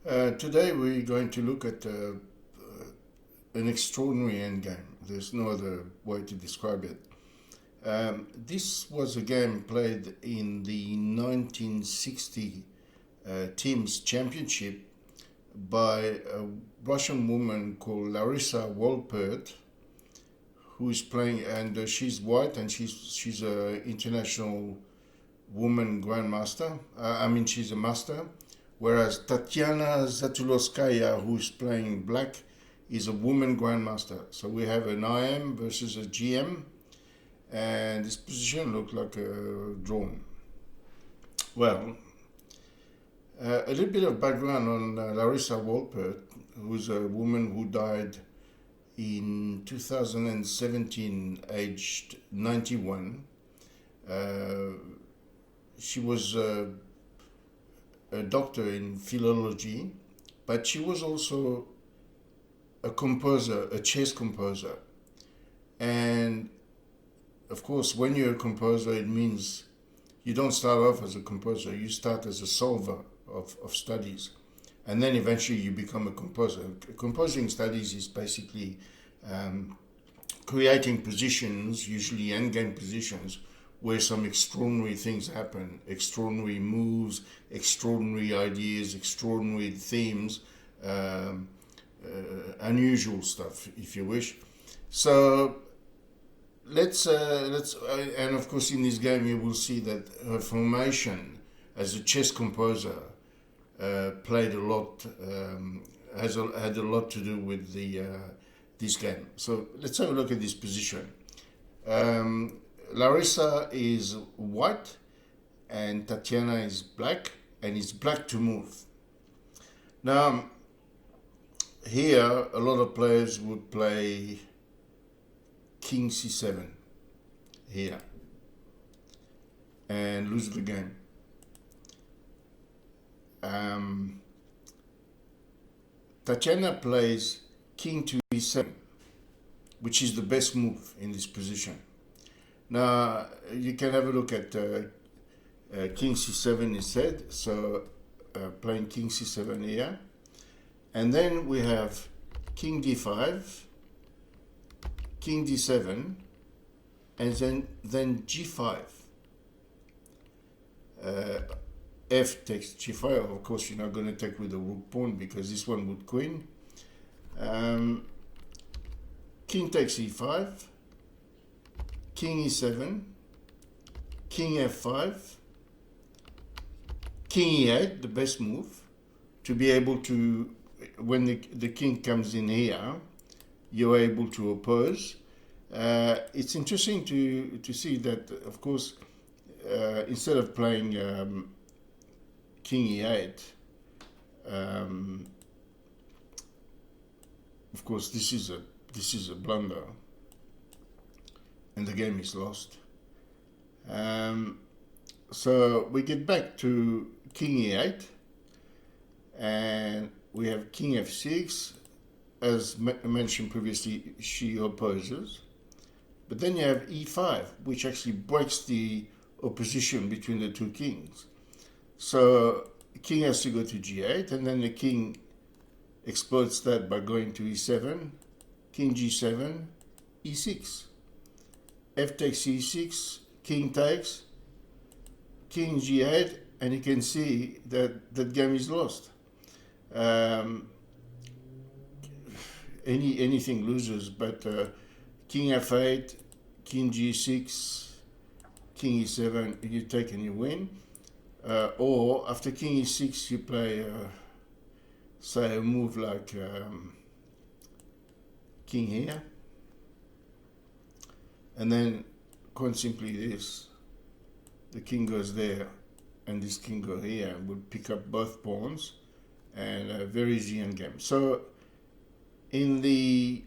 Today we're going to look at an extraordinary endgame. There's no other way to describe it. This was a game played in the 1960 Teams Championship by a Russian woman called Larissa Wolpert, who is playing, and she's white, and she's a international woman grandmaster. She's a master. Whereas Tatiana Zatulowskaya, who's playing black, is a woman grandmaster. So we have an IM versus a GM, and this position looked like a drawn. Well, a little bit of background on Larissa Wolpert, who's a woman who died in 2017, aged 91. She was a doctor in philology, but she was also a composer, a chess composer. And of course, when you're a composer, it means you don't start off as a composer, you start as a solver of studies. And then eventually you become a composer. Composing studies is basically creating positions, usually endgame positions, where some extraordinary things happen, extraordinary moves, extraordinary ideas, extraordinary themes, unusual stuff, if you wish. So let's and of course in this game you will see that her formation as a chess composer played a lot, had a lot to do with this game. So let's have a look at this position. Larissa is white and Tatiana is black, and it's black to move. Now, here a lot of players would play King C7 here and lose the game. Tatiana plays King to E7, which is the best move in this position. Now, you can have a look at King C7 instead, so playing King C7 here. And then we have King D5, King D7, and then G5. F takes G5, of course you're not going to take with the rook pawn because this one would queen. King takes E5, King E7, King F5, King E8, the best move, to be able to, when the king comes in here, you're able to oppose. It's interesting to see that, of course, instead of playing King E8, of course this is a blunder, and the game is lost. So we get back to King E8, and we have King F6. As mentioned previously, she opposes. But then you have E5, which actually breaks the opposition between the two kings. So king has to go to G8, and then the king exploits that by going to E7, King G7, E6. F takes E6, king takes, King G8, and you can see that that game is lost. Anything loses, but King F8, King G6, King E7, you take and you win. Or after King E6, you play, say, a move like King here, and then quite simply this: the king goes there, and this king goes here, and will pick up both pawns, and a very easy endgame. So in the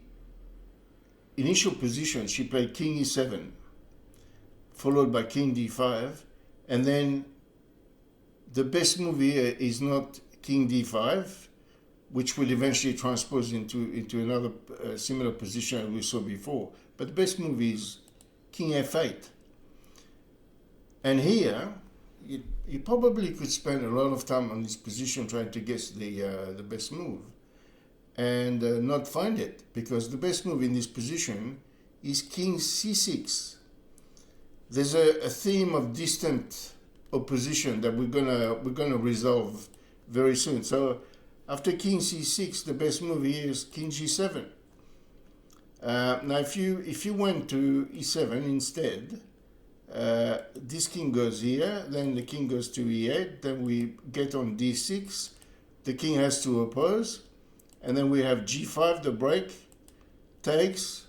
initial position, she played King E7, followed by King D5, and then the best move here is not King D5, which will eventually transpose into another similar position we saw before, but the best move is King F8. And here, you probably could spend a lot of time on this position trying to guess the best move, and not find it, because the best move in this position is king c6. There's a theme of distant opposition that we're gonna resolve very soon. So after king c6, the best move here is king g7. Now if you went to e7 instead, this king goes here, then the king goes to e8, then we get on d6, the king has to oppose, and then we have g5, the break, takes,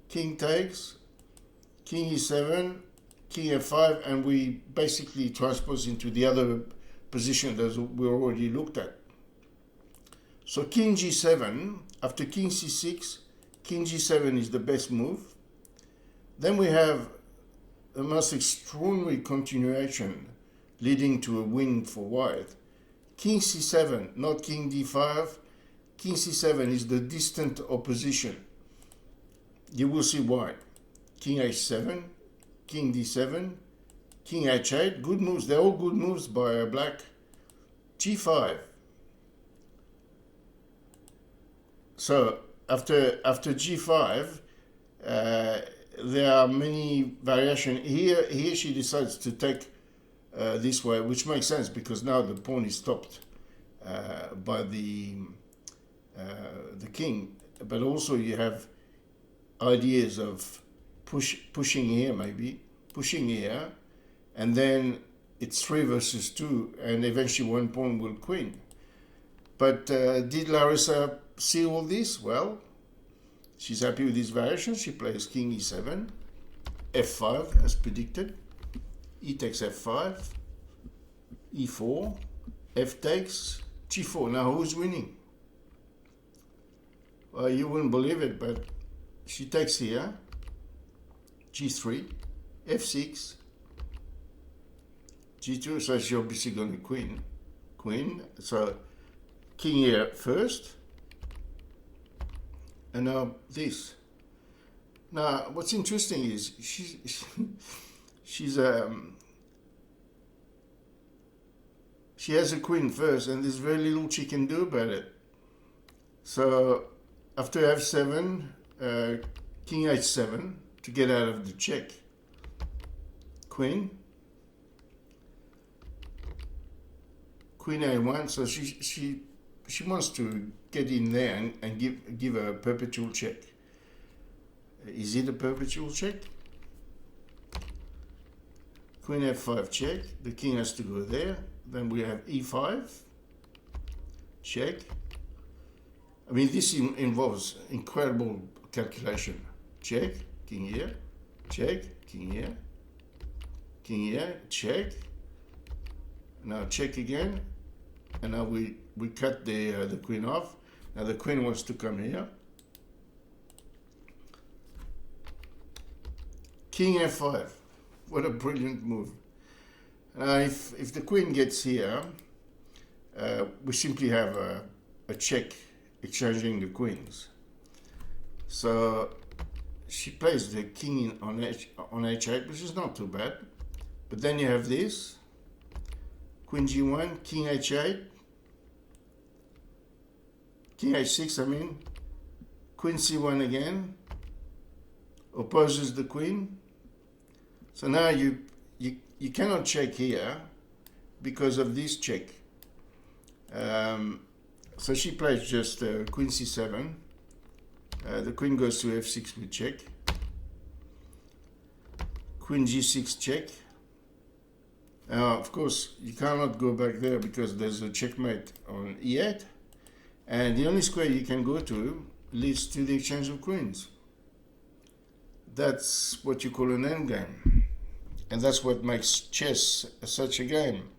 king e7, king f5, and we basically transpose into the other position that we already looked at. So king g7, after king c6, king g7 is the best move. Then we have a most extraordinary continuation leading to a win for white. King c7, not king d5. King c7 is the distant opposition. You will see why. King h7, king d7, king h8, good moves. They're all good moves by black. g5. So after g5, there are many variations. Here she decides to take this way, which makes sense because now the pawn is stopped by the king. But also you have ideas of pushing here, maybe pushing here, and then it's 3 versus 2, and eventually one pawn will queen. But did Larissa see all this? Well, she's happy with this variation. She plays king e7, f5 as predicted, e takes f5, e4, f takes, g4. Now who's winning? Well, you wouldn't believe it, but she takes here, g3, f6, g2, so she's obviously going to queen, so king here first, and now this. Now what's interesting is she has a queen first, and there's very little she can do about it. So after f7, king h7 to get out of the check, queen a1. So she wants to get in there and give a perpetual check. Is it a perpetual check? Queen f5 check. The king has to go there. Then we have e5 check. I mean, this involves incredible calculation. Check, king here, check, king here, check. Now check again, and now we cut the queen off. Now the queen wants to come here. King f5, what a brilliant move. Now if the queen gets here, we simply have a check exchanging the queens. So she plays the king on h8, which is not too bad. But then you have this, queen g1, king h8, king h6, I mean, queen c1 again, opposes the queen. So now you cannot check here because of this check. So she plays just queen c7. The queen goes to f6 with check. Queen g6 check. Now, of course, you cannot go back there because there's a checkmate on e8. And the only square you can go to leads to the exchange of queens. That's what you call an endgame. And that's what makes chess such a game.